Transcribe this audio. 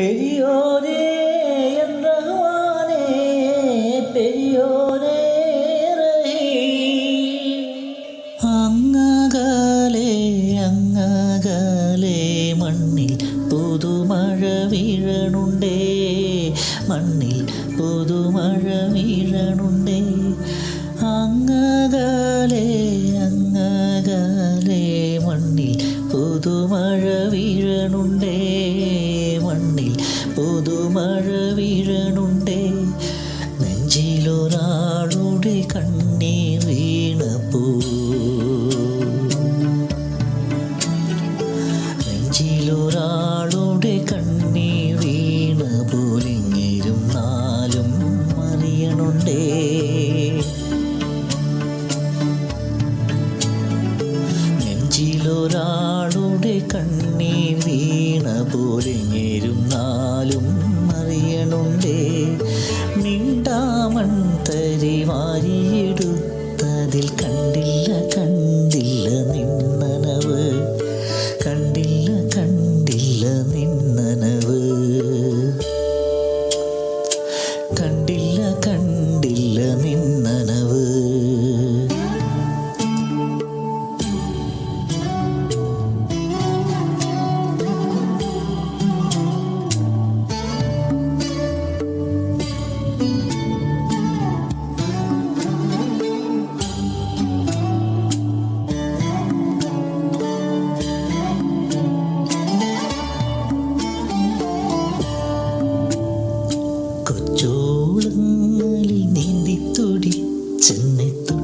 பெரியோரே என் ரஹ்மானே, பெரியோரே അങ്ങകലെ അങ്ങകലെ മണ്ണിൽ പുതുമഴ വീഴണുണ്ടേ, മണ്ണിൽ പുതുമഴ വീഴണുണ്ടേ. അങ്ങകലെ അങ്ങകലെ മണ്ണിൽ പുതുമഴ വീഴണുണ്ടേ, മണ്ണിൽ പുതുമഴ വീഴണുണ്ടേ. നെഞ്ചിലൊരാളുടെ കണ്ണീർ വീണപ്പോ, നെഞ്ചിലൊരാളുടെ കണ്ണീർ വീണ പോലിങ്ങേരും നാലും അറിയണുണ്ടേ. നെഞ്ചിലൊരാളുടെ കണ്ണീർ വീണ പോലിങ്ങേരും നാലും അറിയണുണ്ടേ. മിണ്ടാമൺ തരി വാരിയെടുത്തതിൽ കണ്ടില്ല കണ്ടില്ല നിന്നനവ്, കണ്ടില്ല കണ്ടില്ല നിന്നനവ്, കണ്ടില്ല കണ്ടില്ല നിന്നനവ്. കൊച്ചോളങ്ങളിൽ നീന്തി തുടിച്ചെന്നെത്തും